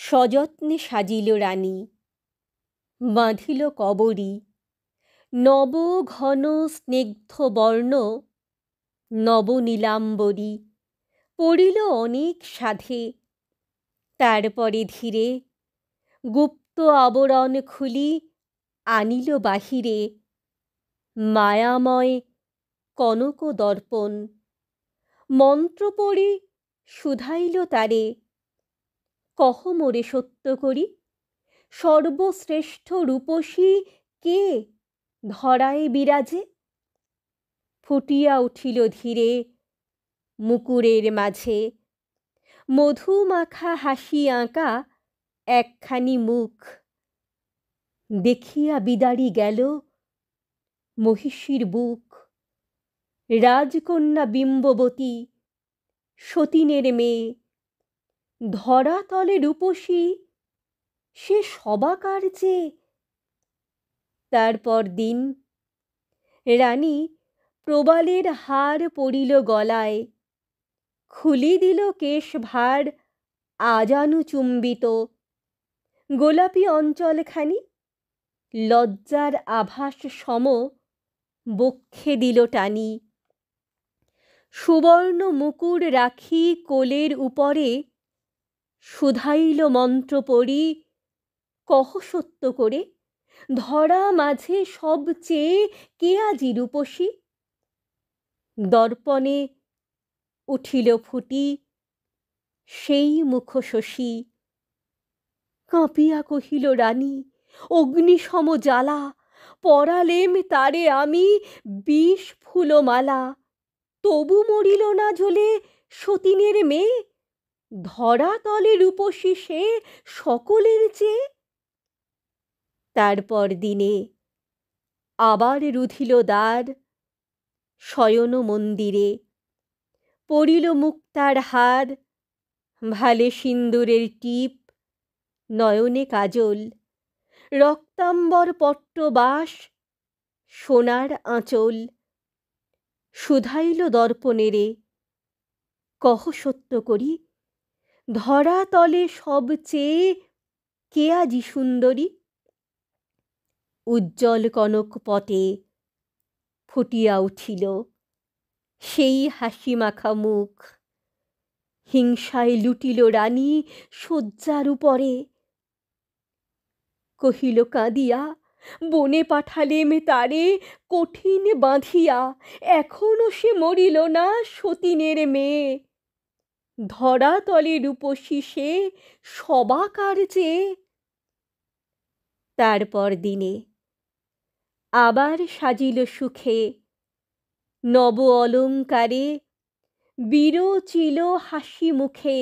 সযত্নে সাজিল রানী, বাঁধিল কবরী। নব ঘন স্নিগ্ধ বর্ণ নবনীলাম্বরী পড়িল অনেক সাধে। তারপরে ধীরে গুপ্ত আবরণ খুলি আনিল বাহিরে। মায়াময় কনক দর্পণ মন্ত্র পড়ি শুধাইল তারে। কহ মোরে সত্য করি, সর্বশ্রেষ্ঠ রূপসী কে ধরায় বিরাজে? ফুটিয়া উঠিল ধীরে মুকুরের মাঝে, মধুমাখা হাসি আঁকা একখানি মুখ। দেখিয়া বিদারী গেল মহিষীর বুক। রাজকন্যা বিম্ববতী সতীনের মেয়ে, ধরাতলে রূপসী সে সবাকার চেয়ে। তারপর দিন রানী প্রবালের হার পরিল গলায়, খুলি দিল কেশভার আজানু চুম্বিত। গোলাপি অঞ্চলখানি লজ্জার আভাস সম বক্ষে দিল টানি। সুবর্ণ মুকুর রাখি কোলের উপরে, শুধাইল মন্ত্র পড়ি কহ সত্য করে, ধরা মাঝে সবচেয়ে কে আজি রূপসী? দর্পণে উঠিল ফুটি সেই মুখ শশী। কাঁপিয়া কহিল রানী, অগ্নিসম জ্বালা, পরালেম তারে আমি বিষ ফুলমালা। তবু মরিল না জ্বলে সতীনের মেয়ে, ধরাতলে রূপসী সে সকলের চেয়ে। তারপর দিনে আবার রুধিল দ্বার শয়ন মন্দিরে। পড়িল মুক্তার হার, ভালে সিন্দুরের টিপ, নয়নে কাজল, রক্তাম্বর পট্টবাস সোনার আঁচল। শুধাইল দর্পণেরে, কহ সত্য করি, ধরাতলে সবচেয়ে কে আজি সুন্দরী? উজ্জ্বল কনক পটে ফুটিয়া উঠিল সেই হাসি মাখা মুখ। হিংসায় লুটিল রানী শয্যার উপরে। কহিল কাঁদিয়া, বনে পাঠালেম তারে কঠিন বাঁধিয়া, এখনো সে মরিল না সতীনের মেয়ে। ধরাতলে রূপসী সে সবাকার চেয়ে। তারপর দিনে আবার সাজিল সুখে, নব অলঙ্কারে বিরচিল হাসি মুখে।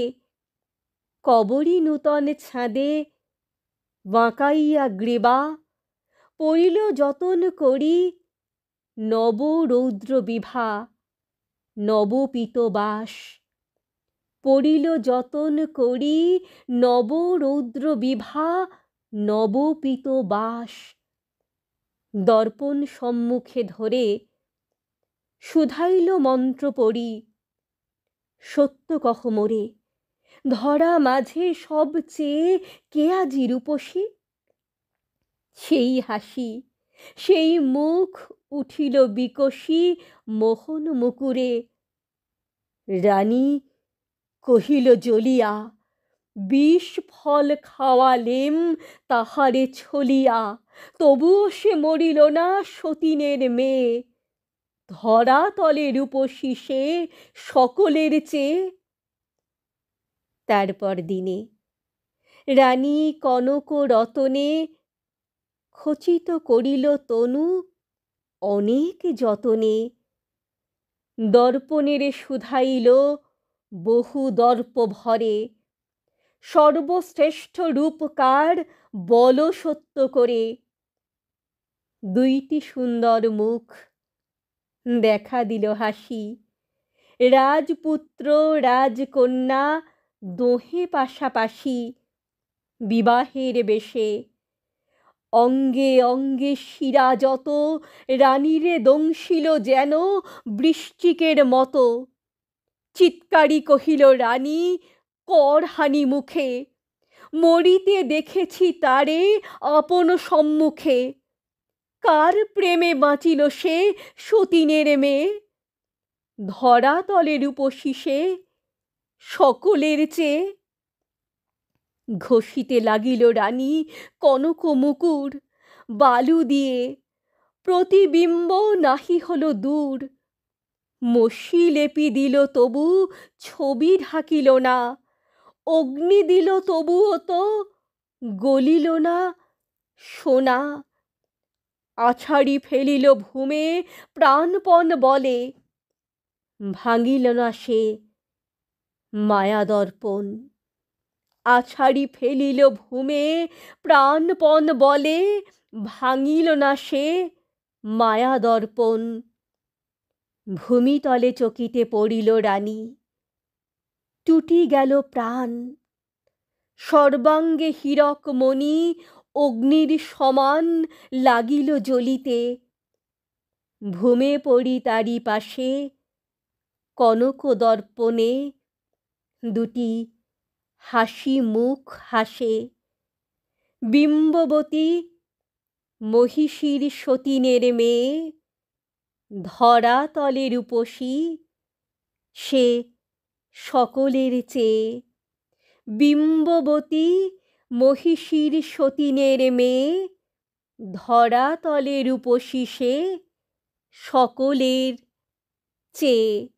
কবরী নূতন ছাঁদে বাঁকাইয়া গ্রীবা, পড়িল যতন করি নব রৌদ্র বিভা। নবপীত বাস পড়িল যতন করি নব রৌদ্র বিভা। নবপীত বাস দর্পণ সম্মুখে ধরে শুধাইল মন্ত্র পড়ি, সত্য কহ মোরে, ধরা মাঝে সবচেয়ে কে আজি রূপসী? সেই হাসি সেই মুখ উঠিল বিকশী মোহন মুকুরে। রানী কহিল জ্বলিয়া, বিষ ফল খাওয়ালেম তাহারে ছলিয়া, তবুও সে মরিল না সতীনের মেয়ে। ধরাতলে রূপসী সে সকলের চেয়ে। তারপর দিনে রানী কনক রতনে খচিত করিল তনু অনেক যতনে। দর্পণেরে শুধাইল বহু দর্প ভরে, সর্বশ্রেষ্ঠ রূপকার বল সত্য করে। দুইটি সুন্দর মুখ দেখা দিল হাসি, রাজপুত্র রাজকন্যা দোহে পাশাপাশি বিবাহের বেশে। অঙ্গে অঙ্গে শিরা যত রানীরে দংশিল যেন বৃশ্চিকের মতো। চিৎকারি কহিল রানী করহানি মুখে, মরিতে দেখেছি তারে আপন সম্মুখে। কার প্রেমে বাঁচিল সে সতীনের মেয়ে? ধরাতলে রূপসী সে সকলের চেয়ে। ঘষিতে লাগিল রানী কনক মুকুর, বালু দিয়ে প্রতিবিম্ব নাহি হলো দূর। মসি লেপি দিল তবু ছবি ঢাকিল না, অগ্নি দিল তবুও তো গলিল না সোনা। আছাড়ি ফেলিল ভূমে প্রাণপণ বলে, ভাঙিল না সে মায়া দর্পণ। আছাড়ি ফেলিল ভূমে প্রাণপণ বলে, ভাঙিল না সে মায়া দর্পণ। ভূমিতলে চকিতে পড়িল রানী, টুটি গেল প্রাণ। সর্বাঙ্গে হীরক মণি অগ্নির সমান লাগিল জ্বলিতে। ভূমে পড়ি তারি পাশে কনক দর্পণে, দুটি হাসি মুখ হাসে। বিম্ববতী মহিষীর সতীনের মেয়ে, ধরাতলে রূপসী সে সকলের চেয়ে। বিম্ববতী মহিষীর সতীনের মেয়ে, ধরাতলে রূপসী সে সকলের চেয়ে।